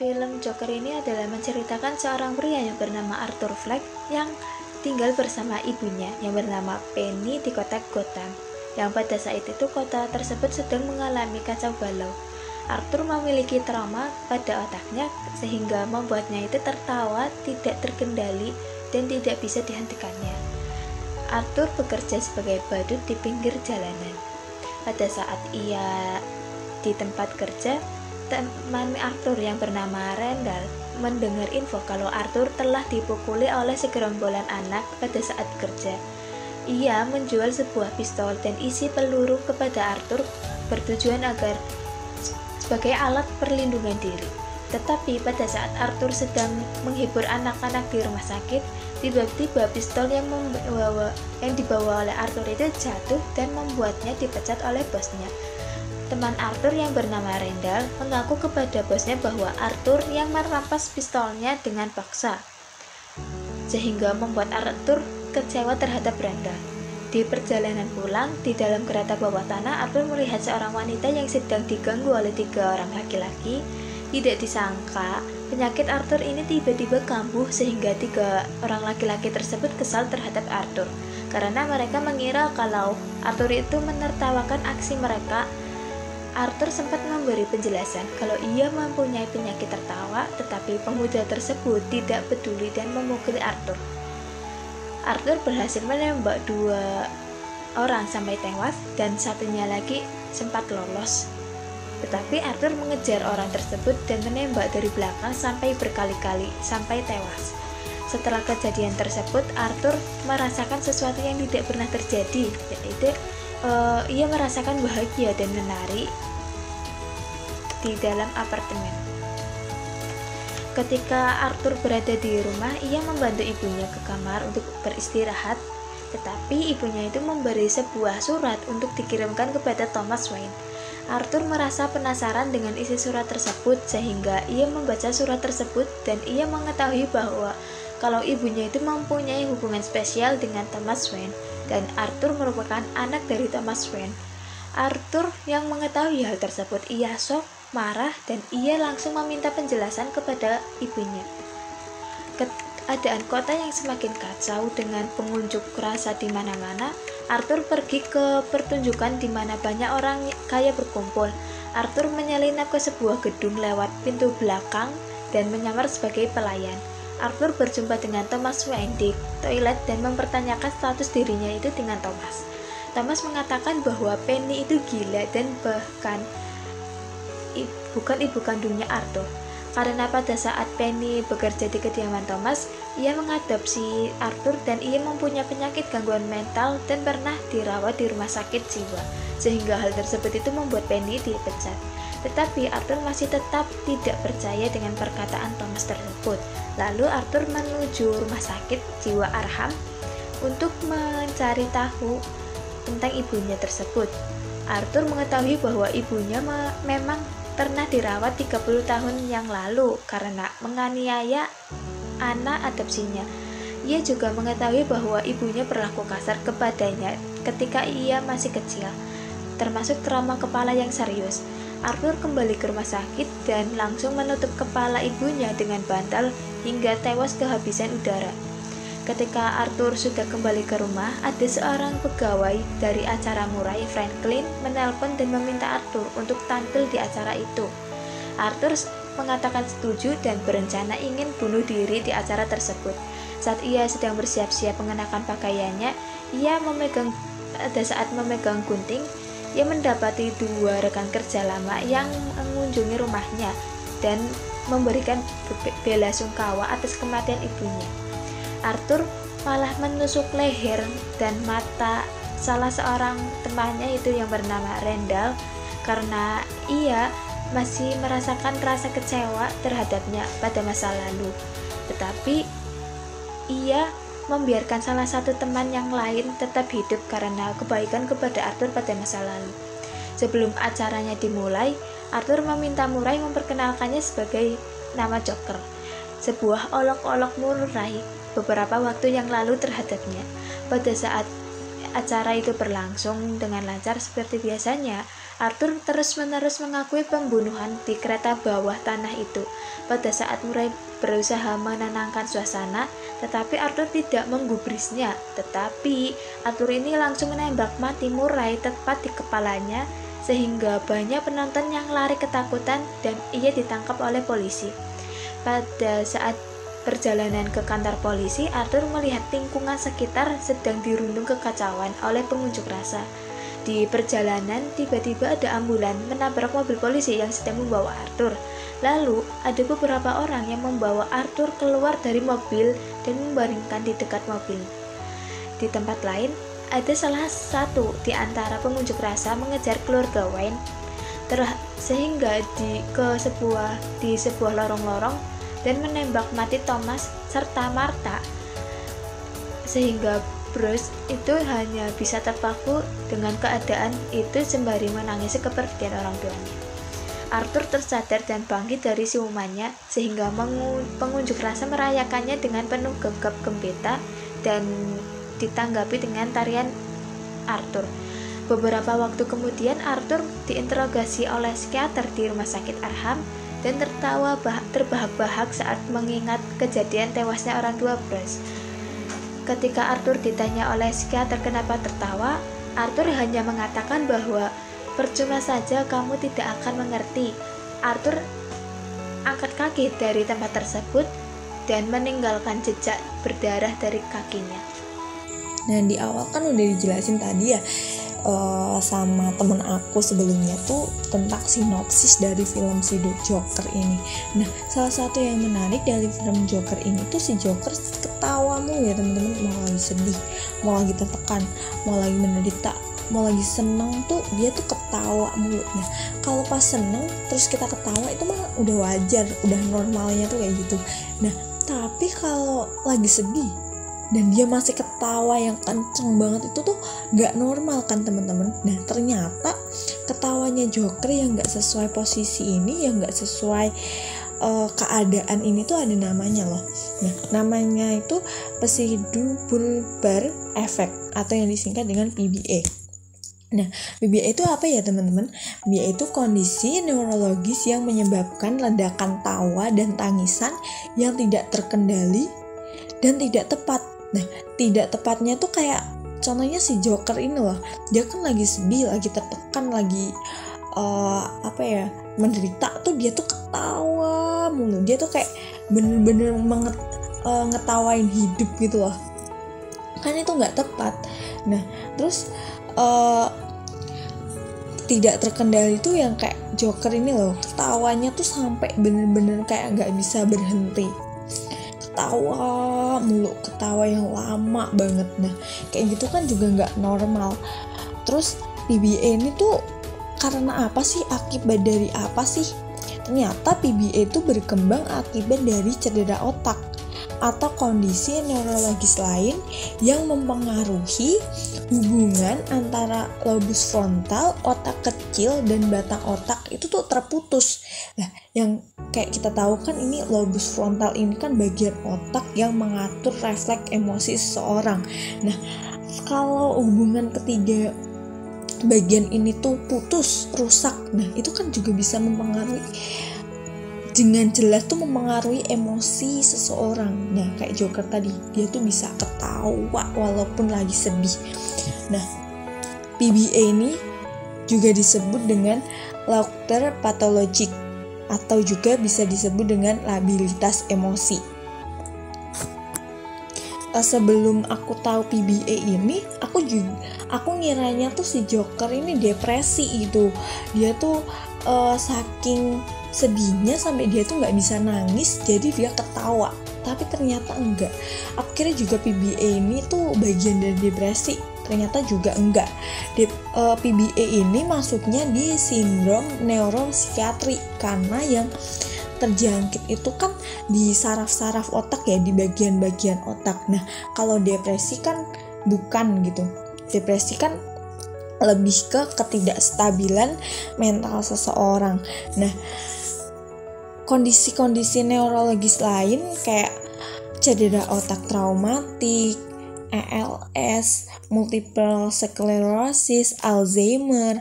Film Joker ini adalah menceritakan seorang pria yang bernama Arthur Fleck yang tinggal bersama ibunya yang bernama Penny di kota Gotham, yang pada saat itu kota tersebut sedang mengalami kacau balau. Arthur memiliki trauma pada otaknya sehingga membuatnya itu tertawa tidak terkendali dan tidak bisa dihentikannya. Arthur bekerja sebagai badut di pinggir jalanan. Pada saat ia di tempat kerja, teman Arthur yang bernama Randall mendengar info kalau Arthur telah dipukuli oleh segerombolan anak pada saat kerja. Ia menjual sebuah pistol dan isi peluru kepada Arthur bertujuan agar sebagai alat perlindungan diri. Tetapi pada saat Arthur sedang menghibur anak-anak di rumah sakit, tiba-tiba pistol yang dibawa oleh Arthur itu jatuh dan membuatnya dipecat oleh bosnya. Teman Arthur yang bernama Randall mengaku kepada bosnya bahwa Arthur yang merampas pistolnya dengan paksa, sehingga membuat Arthur kecewa terhadap Randall. Di perjalanan pulang, di dalam kereta bawah tanah, Arthur melihat seorang wanita yang sedang diganggu oleh 3 orang laki-laki. Tidak disangka, penyakit Arthur ini tiba-tiba kambuh sehingga 3 orang laki-laki tersebut kesal terhadap Arthur, karena mereka mengira kalau Arthur itu menertawakan aksi mereka. Arthur sempat memberi penjelasan kalau ia mempunyai penyakit tertawa, tetapi pemuda tersebut tidak peduli dan memukuli Arthur. Arthur berhasil menembak 2 orang sampai tewas dan satunya lagi sempat lolos. Tetapi Arthur mengejar orang tersebut dan menembak dari belakang sampai berkali-kali sampai tewas. Setelah kejadian tersebut, Arthur merasakan sesuatu yang tidak pernah terjadi, yaitu ia merasakan bahagia dan menari di dalam apartemen. Ketika Arthur berada di rumah, ia membantu ibunya ke kamar untuk beristirahat, tetapi ibunya itu memberi sebuah surat untuk dikirimkan kepada Thomas Wayne. Arthur merasa penasaran dengan isi surat tersebut sehingga ia membaca surat tersebut dan ia mengetahui bahwa kalau ibunya itu mempunyai hubungan spesial dengan Thomas Wayne dan Arthur merupakan anak dari Thomas Wayne. Arthur yang mengetahui hal tersebut, ia shock, marah, dan ia langsung meminta penjelasan kepada ibunya. Keadaan kota yang semakin kacau dengan pengunjuk rasa di mana-mana, Arthur pergi ke pertunjukan di mana banyak orang kaya berkumpul. Arthur menyelinap ke sebuah gedung lewat pintu belakang dan menyamar sebagai pelayan. Arthur berjumpa dengan Thomas Wayne di toilet dan mempertanyakan status dirinya itu dengan Thomas. Thomas mengatakan bahwa Penny itu gila dan bahkan bukan ibu kandungnya Arthur. Karena pada saat Penny bekerja di kediaman Thomas, ia mengadopsi Arthur dan ia mempunyai penyakit gangguan mental dan pernah dirawat di rumah sakit jiwa, sehingga hal tersebut itu membuat Penny dipecat. Tetapi Arthur masih tetap tidak percaya dengan perkataan Thomas tersebut. Lalu Arthur menuju rumah sakit jiwa Arkham untuk mencari tahu tentang ibunya tersebut. Arthur mengetahui bahwa ibunya memang pernah dirawat 30 tahun yang lalu karena menganiaya anak adopsinya. Ia juga mengetahui bahwa ibunya berlaku kasar kepadanya ketika ia masih kecil, termasuk trauma kepala yang serius. Arthur kembali ke rumah sakit dan langsung menutup kepala ibunya dengan bantal hingga tewas kehabisan udara. Ketika Arthur sudah kembali ke rumah, ada seorang pegawai dari acara murai, Franklin, menelpon dan meminta Arthur untuk tampil di acara itu. Arthur mengatakan setuju dan berencana ingin bunuh diri di acara tersebut. Saat ia sedang bersiap-siap mengenakan pakaiannya, pada saat memegang gunting, ia mendapati 2 rekan kerja lama yang mengunjungi rumahnya dan memberikan bela sungkawa atas kematian ibunya. Arthur malah menusuk leher dan mata salah seorang temannya itu yang bernama Randall karena ia masih merasakan rasa kecewa terhadapnya pada masa lalu. Tetapi ia membiarkan salah satu teman yang lain tetap hidup karena kebaikan kepada Arthur pada masa lalu. Sebelum acaranya dimulai, Arthur meminta murai memperkenalkannya sebagai nama Joker, sebuah olok-olok murai beberapa waktu yang lalu terhadapnya. Pada saat acara itu berlangsung dengan lancar seperti biasanya, Arthur terus-menerus mengakui pembunuhan di kereta bawah tanah itu. Pada saat Murray berusaha menenangkan suasana, tetapi Arthur tidak menggubrisnya. Tetapi Arthur ini langsung menembak mati Murray tepat di kepalanya, sehingga banyak penonton yang lari ketakutan dan ia ditangkap oleh polisi. Pada saat perjalanan ke kantor polisi, Arthur melihat lingkungan sekitar sedang dirundung kekacauan oleh pengunjuk rasa. Di perjalanan, tiba-tiba ada ambulan menabrak mobil polisi yang sedang membawa Arthur. Lalu, ada beberapa orang yang membawa Arthur keluar dari mobil dan membaringkan di dekat mobil. Di tempat lain, ada salah satu di antara pengunjuk rasa mengejar keluarga Wayne sehingga di sebuah lorong-lorong dan menembak mati Thomas serta Martha, sehingga Bruce itu hanya bisa terpaku dengan keadaan itu sembari menangisi kepergian orang tuanya. Arthur tersadar dan bangkit dari siumannya, sehingga pengunjuk rasa merayakannya dengan penuh gegap gempita dan ditanggapi dengan tarian Arthur. Beberapa waktu kemudian Arthur diinterogasi oleh psikiater di rumah sakit Arkham dan tertawa terbahak-bahak saat mengingat kejadian tewasnya orang tua Bruce. Ketika Arthur ditanya oleh psikiater kenapa tertawa, Arthur hanya mengatakan bahwa percuma saja kamu tidak akan mengerti. Arthur angkat kaki dari tempat tersebut dan meninggalkan jejak berdarah dari kakinya. Nah, di awal kan udah dijelasin tadi ya sama temen aku sebelumnya tuh tentang sinopsis dari film si Joker ini. Nah, salah satu yang menarik dari film Joker ini tuh si Joker ketawa mulu ya teman-teman, mau lagi sedih, mau lagi tertekan, mau lagi menderita, mau lagi seneng tuh dia tuh ketawa mulu. Nah, kalau pas seneng terus kita ketawa itu mah udah wajar, udah normalnya tuh kayak gitu. Nah, tapi kalau lagi sedih dan dia masih ketawa yang kenceng banget itu tuh gak normal kan teman-teman. Nah, ternyata ketawanya Joker yang gak sesuai posisi ini, yang gak sesuai keadaan ini tuh ada namanya loh. Nah, namanya itu Pseudobulbar Effect atau yang disingkat dengan PBA. Nah, PBA itu apa ya teman-teman? PBA itu kondisi neurologis yang menyebabkan ledakan tawa dan tangisan yang tidak terkendali dan tidak tepat. Nah, tidak tepatnya tuh kayak contohnya si Joker ini loh, dia kan lagi sedih, lagi tertekan, lagi menderita tuh dia tuh ketawa mulu, dia tuh kayak bener-bener ngetawain hidup gitu loh, kan itu nggak tepat. Nah, terus tidak terkendali tuh yang kayak Joker ini loh, ketawanya tuh sampai bener-bener kayak nggak bisa berhenti, ketawa mulu, ketawa yang lama banget. Nah, kayak gitu kan juga nggak normal. Terus PBA ini tuh karena apa sih, akibat dari apa sih? Ternyata PBA itu berkembang akibat dari cedera otak atau kondisi neurologis lain yang mempengaruhi hubungan antara lobus frontal, otak kecil, dan batang otak itu tuh terputus. Nah, yang kayak kita tahu kan ini lobus frontal ini kan bagian otak yang mengatur refleks emosi seseorang. Nah, kalau hubungan ketiga bagian ini tuh putus, rusak, nah itu kan juga bisa mempengaruhi dengan jelas tuh mempengaruhi emosi seseorang. Nah, kayak Joker tadi, dia tuh bisa ketawa walaupun lagi sedih. Nah, PBA ini juga disebut dengan laughter pathologic atau juga bisa disebut dengan labilitas emosi. Sebelum aku tahu PBA ini, aku ngiranya tuh si Joker ini depresi gitu. Dia tuh saking sedihnya sampai dia tuh nggak bisa nangis, jadi dia ketawa. Tapi ternyata enggak. Aku kira juga PBA ini tuh bagian dari depresi. Ternyata juga enggak. PBA ini masuknya di sindrom neuropsikiatri karena yang terjangkit itu kan di saraf-saraf otak ya, di bagian-bagian otak. Nah, kalau depresi kan bukan gitu. Depresi kan lebih ke ketidakstabilan mental seseorang. Nah, kondisi-kondisi neurologis lain kayak cedera otak traumatik, ALS, multiple sclerosis, Alzheimer,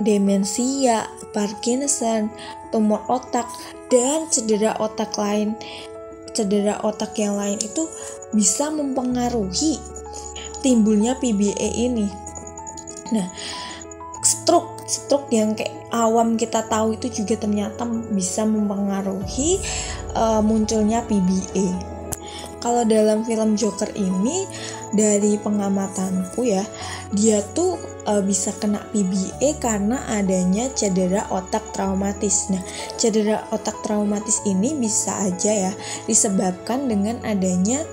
demensia, Parkinson, tumor otak, dan cedera otak yang lain itu bisa mempengaruhi timbulnya PBA ini. Nah, stroke yang kayak awam kita tahu itu juga ternyata bisa mempengaruhi munculnya PBA. Kalau dalam film Joker ini, dari pengamatanku ya, dia tuh bisa kena PBA karena adanya cedera otak traumatis. Nah, cedera otak traumatis ini bisa aja ya disebabkan dengan adanya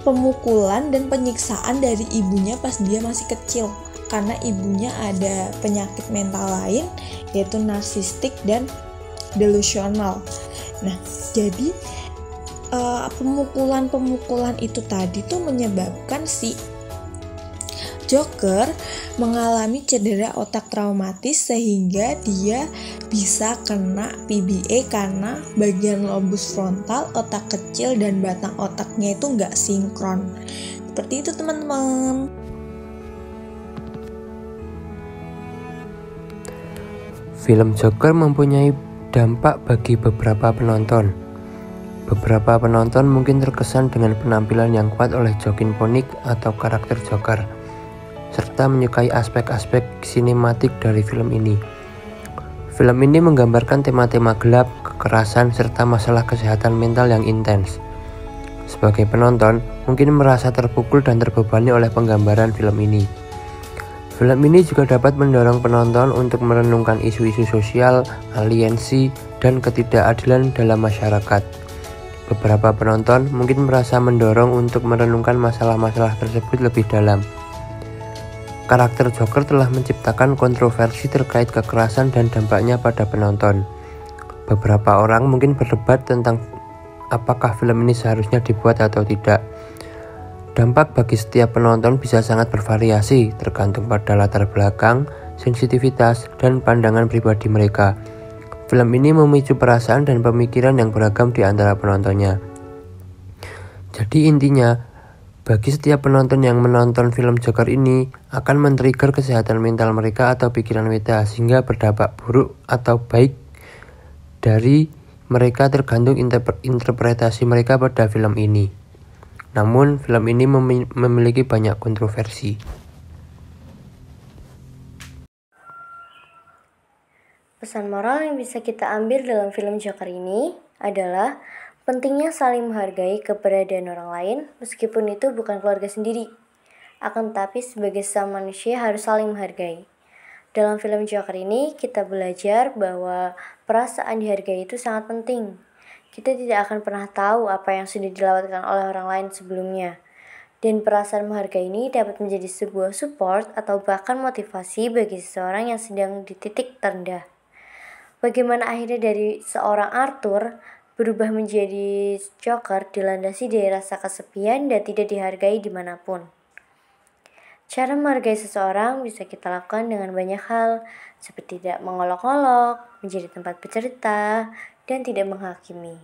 pemukulan dan penyiksaan dari ibunya pas dia masih kecil, karena ibunya ada penyakit mental lain yaitu narsistik dan delusional. Nah, jadi pemukulan itu tadi tuh menyebabkan si Joker mengalami cedera otak traumatis sehingga dia bisa kena PBA karena bagian lobus frontal, otak kecil, dan batang otaknya itu nggak sinkron. Seperti itu teman-teman. Film Joker mempunyai dampak bagi beberapa penonton. Beberapa penonton mungkin terkesan dengan penampilan yang kuat oleh Joaquin Phoenix atau karakter Joker, serta menyukai aspek-aspek sinematik dari film ini. Film ini menggambarkan tema-tema gelap, kekerasan, serta masalah kesehatan mental yang intens. Sebagai penonton, mungkin merasa terpukul dan terbebani oleh penggambaran film ini. Film ini juga dapat mendorong penonton untuk merenungkan isu-isu sosial, aliensi, dan ketidakadilan dalam masyarakat. Beberapa penonton mungkin merasa mendorong untuk merenungkan masalah-masalah tersebut lebih dalam. Karakter Joker telah menciptakan kontroversi terkait kekerasan dan dampaknya pada penonton. Beberapa orang mungkin berdebat tentang apakah film ini seharusnya dibuat atau tidak. Dampak bagi setiap penonton bisa sangat bervariasi, tergantung pada latar belakang, sensitivitas, dan pandangan pribadi mereka. Film ini memicu perasaan dan pemikiran yang beragam di antara penontonnya. Jadi intinya, bagi setiap penonton yang menonton film Joker ini akan men-trigger kesehatan mental mereka atau pikiran mereka, sehingga berdampak buruk atau baik dari mereka tergantung interpretasi mereka pada film ini. Namun, film ini memiliki banyak kontroversi. Pesan moral yang bisa kita ambil dalam film Joker ini adalah pentingnya saling menghargai keberadaan orang lain meskipun itu bukan keluarga sendiri. Akan tetapi sebagai sesama manusia harus saling menghargai. Dalam film Joker ini kita belajar bahwa perasaan dihargai itu sangat penting. Kita tidak akan pernah tahu apa yang sudah dilewatkan oleh orang lain sebelumnya. Dan perasaan menghargai ini dapat menjadi sebuah support atau bahkan motivasi bagi seseorang yang sedang di titik terendah. Bagaimana akhirnya dari seorang Arthur berubah menjadi Joker dilandasi dari rasa kesepian dan tidak dihargai dimanapun. Cara menghargai seseorang bisa kita lakukan dengan banyak hal, seperti tidak mengolok-olok, menjadi tempat bercerita, dan tidak menghakimi.